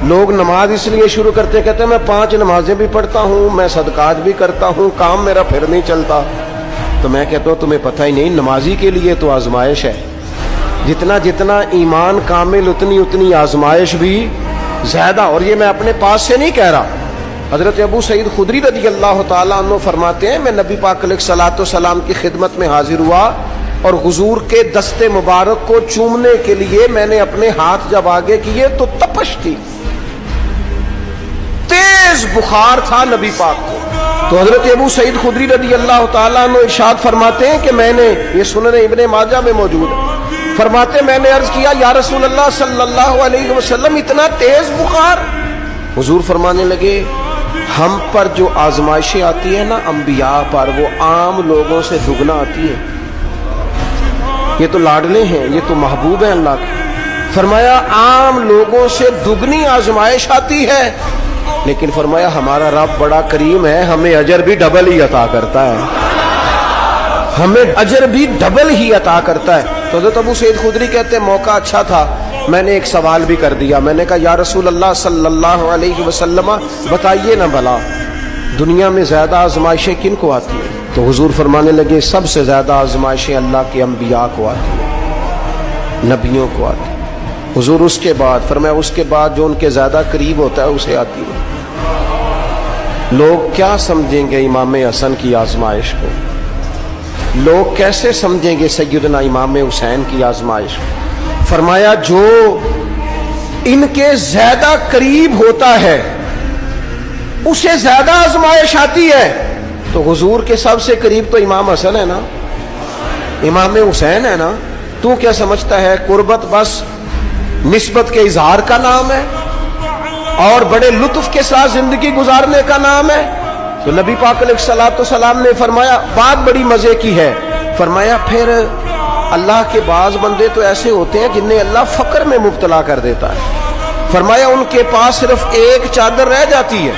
لوگ نماز اس لیے شروع کرتے کہتے ہیں میں 5 نمازیں بھی پڑھتا ہوں، میں صدقات بھی کرتا ہوں، کام میرا پھر نہیں چلتا. تو میں کہتا ہوں تمہیں پتہ ہی نہیں، نمازی کے لیے تو آزمائش ہے. جتنا جتنا ایمان کامل اتنی آزمائش بھی زیادہ. اور یہ میں اپنے پاس سے نہیں کہہ رہا. حضرت ابو سعید خدری رضی اللہ تعالیٰ عنہ فرماتے ہیں میں نبی پاک علیہ الصلوۃ والسلام کی خدمت میں حاضر ہوا اور حضور کے دست مبارک کو چومنے کے لیے میں نے اپنے ہاتھ جب آگے کیے تو تپش تھی، تیز بخار تھا نبی پاک کو. تو حضرت ابو سعید خدری رضی اللہ تعالیٰ عنہ ارشاد فرماتے ہیں کہ میں نے، یہ سنن ابن ماجہ میں موجود ہے، فرماتے میں نے عرض کیا یا رسول اللہ صلی اللہ علیہ وسلم اتنا تیز بخار؟ حضور فرمانے لگے ہم پر جو آزمائشیں آتی ہیں نا انبیاء پر، وہ عام لوگوں سے دگنا آتی ہے. یہ تو لاڈلے ہیں، یہ تو محبوب ہیں اللہ کے. فرمایا عام لوگوں سے دگنی آزمائش آتی ہے، لیکن فرمایا ہمارا رب بڑا کریم ہے، ہمیں اجر بھی ڈبل ہی عطا کرتا ہے، ہمیں اجر بھی ڈبل ہی عطا کرتا ہے. تو حضرت ابو سعید خدری کہتے ہیں موقع اچھا تھا، میں نے ایک سوال بھی کر دیا. میں نے کہا یا رسول اللہ صلی اللہ علیہ وسلم بتائیے نا بھلا دنیا میں زیادہ آزمائشیں کن کو آتی ہیں؟ تو حضور فرمانے لگے سب سے زیادہ آزمائشیں اللہ کے انبیاء کو آتی ہیں، نبیوں کو آتی ہیں. حضور اس کے بعد فرمایا اس کے بعد جو ان کے زیادہ قریب ہوتا ہے اسے آتی ہے. لوگ کیا سمجھیں گے امام حسن کی آزمائش کو؟ لوگ کیسے سمجھیں گے سیدنا امام حسین کی آزمائش کو؟ فرمایا جو ان کے زیادہ قریب ہوتا ہے اسے زیادہ آزمائش آتی ہے. تو حضور کے سب سے قریب تو امام حسن ہے نا، امام حسین ہے نا. تو کیا سمجھتا ہے قربت بس نسبت کے اظہار کا نام ہے اور بڑے لطف کے ساتھ زندگی گزارنے کا نام ہے؟ تو نبی پاک علیہ الصلوۃ والسلام نے فرمایا بات بڑی مزے کی ہے. فرمایا پھر اللہ کے بعض بندے تو ایسے ہوتے ہیں جنہیں اللہ فقر میں مبتلا کر دیتا ہے. فرمایا ان کے پاس صرف ایک چادر رہ جاتی ہے،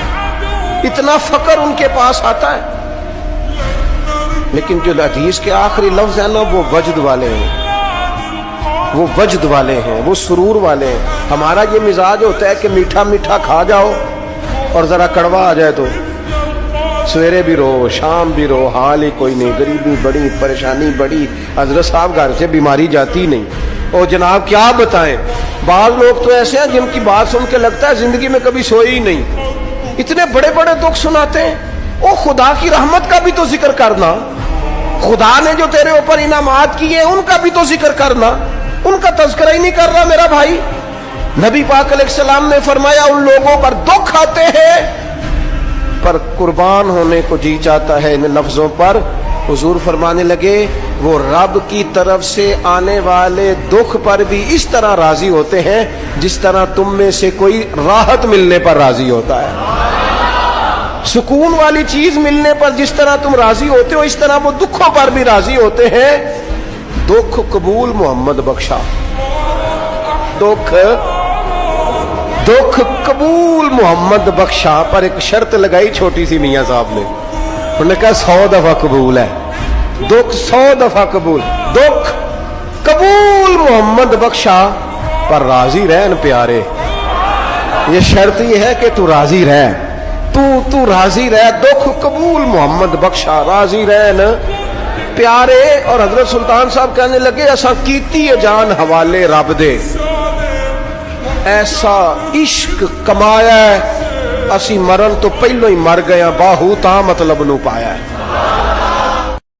اتنا فقر ان کے پاس آتا ہے. لیکن جو حدیث کے آخری لفظ ہیں نا وہ وجد والے ہیں، وہ وجد والے ہیں، وہ سرور والے ہیں. ہمارا یہ مزاج ہوتا ہے کہ میٹھا میٹھا کھا جاؤ اور ذرا کڑوا آ جائے تو سویرے بھی رو شام بھی رو، حال ہی کوئی نہیں، غریبی بڑی، پریشانی بڑی، حضرت صاحب گھر سے بیماری جاتی نہیں. اور جناب کیا بتائیں، بعض لوگ تو ایسے ہیں جن کی بات سن کے لگتا ہے زندگی میں کبھی سوئی ہی نہیں، اتنے بڑے بڑے دکھ سناتے ہیں. او خدا کی رحمت کا بھی تو ذکر کرنا، خدا نے جو تیرے اوپر انعامات کیے ان کا بھی تو ذکر کرنا. ان کا تذکرہ ہی نہیں کر رہا میرا بھائی. نبی پاک علیہ السلام نے فرمایا ان لوگوں پر دکھ آتے ہیں پر قربان ہونے کو جی چاہتا ہے ان لفظوں پر. حضور فرمانے لگے وہ رب کی طرف سے آنے والے دکھ پر بھی اس طرح راضی ہوتے ہیں جس طرح تم میں سے کوئی راحت ملنے پر راضی ہوتا ہے. سکون والی چیز ملنے پر جس طرح تم راضی ہوتے ہو اس طرح وہ دکھوں پر بھی راضی ہوتے ہیں. دکھ قبول محمد بخشا، دکھ قبول محمد بخشا. پر ایک شرط لگائی چھوٹی سی میاں صاحب نے، انہوں نے کہا 100 دفعہ قبول ہے، دکھ 100 دفعہ قبول، دکھ قبول محمد بخشا پر راضی رہن پیارے. یہ شرط یہ ہے کہ تو راضی رہ، تو راضی رہ، دکھ قبول محمد بخشا، راضی رہن پیارے. اور حضرت سلطان صاحب کہنے لگے ایسا کیتی ہے جان حوالے رب دے، ایسا عشق کمایا ہے اسی مرن تو پہلو ہی مر گیا، باہو تا مطلب نو پایا ہے.